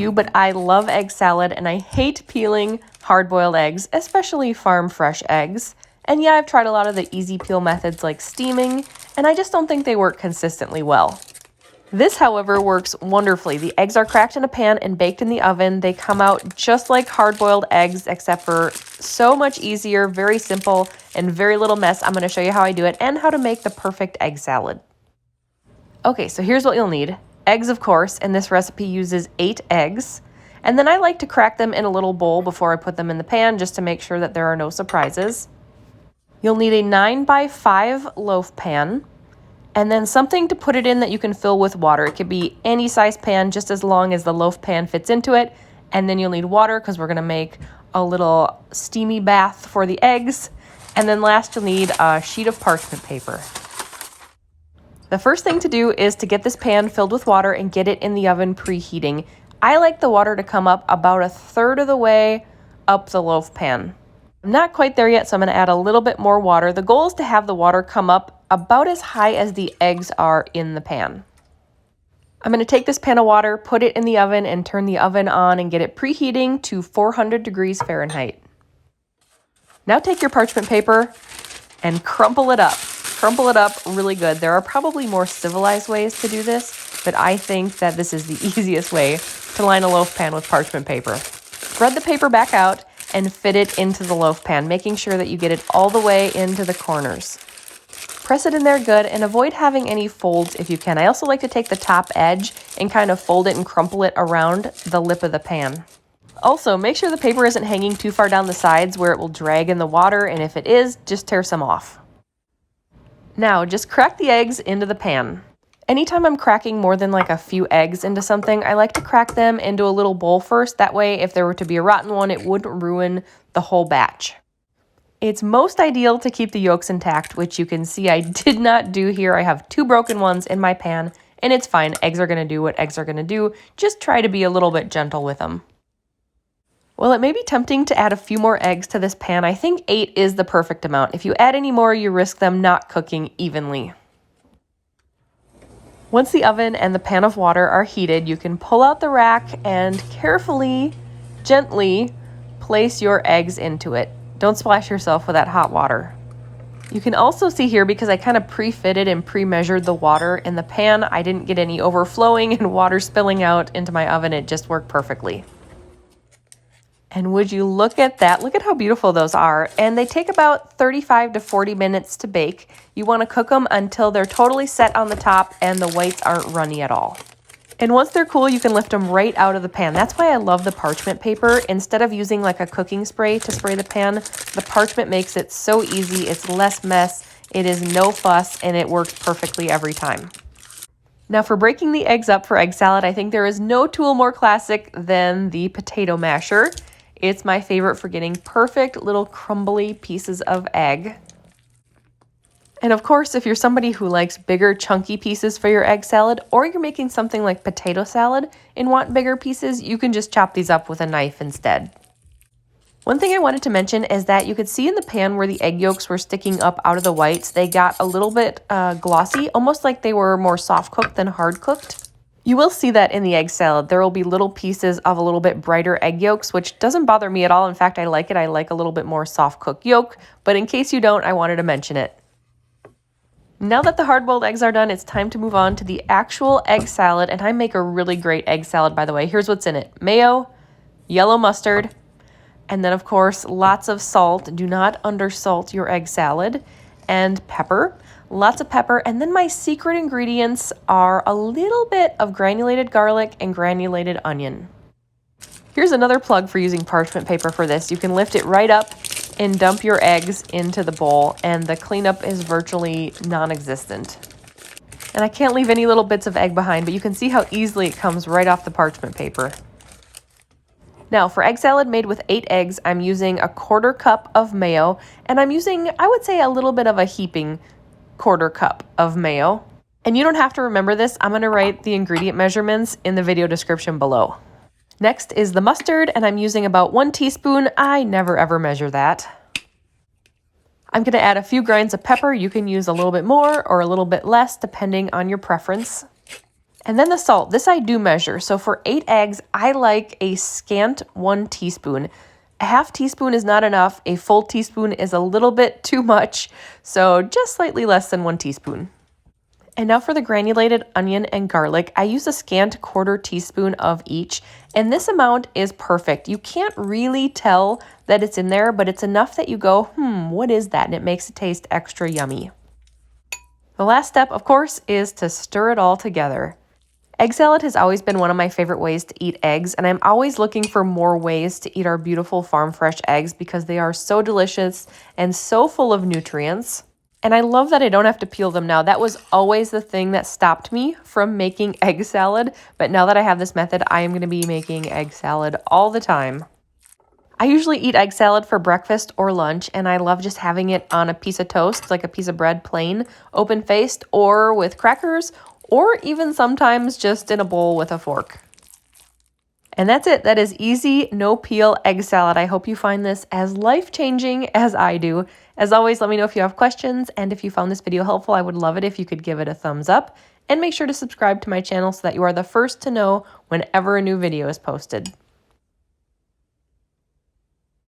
you, but I love egg salad and I hate peeling hard-boiled eggs, especially farm fresh eggs. And yeah, I've tried a lot of the easy peel methods like steaming, and I just don't think they work consistently well. This, however, works wonderfully. The eggs are cracked in a pan and baked in the oven. They come out just like hard-boiled eggs, except for so much easier, very simple, and very little mess. I'm going to show you how I do it and how to make the perfect egg salad. Okay, so here's what you'll need. Eggs, of course, and this recipe uses 8 eggs. And then I like to crack them in a little bowl before I put them in the pan just to make sure that there are no surprises. You'll need a 9x5 loaf pan. And then something to put it in that you can fill with water. It could be any size pan, just as long as the loaf pan fits into it. And then you'll need water because we're going to make a little steamy bath for the eggs. And then last, you'll need a sheet of parchment paper. The first thing to do is to get this pan filled with water and get it in the oven preheating. I like the water to come up about 1/3 of the way up the loaf pan. I'm not quite there yet, so I'm going to add a little bit more water. The goal is to have the water come up about as high as the eggs are in the pan. I'm going to take this pan of water, put it in the oven, and turn the oven on and get it preheating to 400 degrees Fahrenheit. Now take your parchment paper and crumple it up. Crumple it up really good. There are probably more civilized ways to do this, but I think that this is the easiest way to line a loaf pan with parchment paper. Spread the paper back out and fit it into the loaf pan, making sure that you get it all the way into the corners. Press it in there good and avoid having any folds if you can. I also like to take the top edge and kind of fold it and crumple it around the lip of the pan. Also, make sure the paper isn't hanging too far down the sides where it will drag in the water, and if it is, just tear some off. Now, just crack the eggs into the pan. Anytime I'm cracking more than like a few eggs into something, I like to crack them into a little bowl first. That way, if there were to be a rotten one, it wouldn't ruin the whole batch. It's most ideal to keep the yolks intact, which you can see I did not do here. I have 2 broken ones in my pan, and it's fine. Eggs are going to do what eggs are going to do. Just try to be a little bit gentle with them. Well, it may be tempting to add a few more eggs to this pan. I think 8 is the perfect amount. If you add any more, you risk them not cooking evenly. Once the oven and the pan of water are heated, you can pull out the rack and carefully, gently place your eggs into it. Don't splash yourself with that hot water. You can also see here, because I kind of pre-fitted and pre-measured the water in the pan, I didn't get any overflowing and water spilling out into my oven. It just worked perfectly. And would you look at that? Look at how beautiful those are. And they take about 35 to 40 minutes to bake. You want to cook them until they're totally set on the top and the whites aren't runny at all. And once they're cool, you can lift them right out of the pan. That's why I love the parchment paper. Instead of using like a cooking spray to spray the pan, the parchment makes it so easy. It's less mess, it is no fuss, and it works perfectly every time. Now for breaking the eggs up for egg salad, I think there is no tool more classic than the potato masher. It's my favorite for getting perfect little crumbly pieces of egg. And of course, if you're somebody who likes bigger chunky pieces for your egg salad, or you're making something like potato salad and want bigger pieces, you can just chop these up with a knife instead. One thing I wanted to mention is that you could see in the pan where the egg yolks were sticking up out of the whites, they got a little bit glossy, almost like they were more soft cooked than hard cooked. You will see that in the egg salad. There will be little pieces of a little bit brighter egg yolks, which doesn't bother me at all. In fact, I like it. I like a little bit more soft cooked yolk, but in case you don't, I wanted to mention it. Now that the hard-boiled eggs are done, it's time to move on to the actual egg salad, and I make a really great egg salad, by the way. Here's what's in it: mayo, yellow mustard, and then, of course, lots of salt. Do not undersalt your egg salad, and pepper. Lots of pepper, and then my secret ingredients are a little bit of granulated garlic and granulated onion. Here's another plug for using parchment paper for this. You can lift it right up and dump your eggs into the bowl, and the cleanup is virtually non-existent. And I can't leave any little bits of egg behind, but you can see how easily it comes right off the parchment paper. Now, for egg salad made with 8 eggs, I'm using a 1/4 cup of mayo, and I'm using, I would say, a little bit of a heaping 1/4 cup of mayo. And you don't have to remember this. I'm going to write the ingredient measurements in the video description below. Next is the mustard, and I'm using about 1 teaspoon. I never ever measure that. I'm going to add a few grinds of pepper. You can use a little bit more or a little bit less depending on your preference. And then the salt, this I do measure. So for 8 eggs, I like a scant 1 teaspoon. A half teaspoon is not enough. A full teaspoon is a little bit too much. So just slightly less than 1 teaspoon. And now for the granulated onion and garlic, I use a scant 1/4 teaspoon of each. And this amount is perfect. You can't really tell that it's in there, but it's enough that you go, what is that? And it makes it taste extra yummy. The last step, of course, is to stir it all together. Egg salad has always been one of my favorite ways to eat eggs, and I'm always looking for more ways to eat our beautiful farm fresh eggs because they are so delicious and so full of nutrients. And I love that I don't have to peel them now. That was always the thing that stopped me from making egg salad, but now that I have this method, I am going to be making egg salad all the time. I usually eat egg salad for breakfast or lunch, and I love just having it on a piece of toast, like a piece of bread, plain, open-faced, or with crackers, or even sometimes just in a bowl with a fork. And that's it. That is easy, no peel egg salad. I hope you find this as life-changing as I do. As always, let me know if you have questions, and if you found this video helpful, I would love it if you could give it a thumbs up, and make sure to subscribe to my channel so that you are the first to know whenever a new video is posted.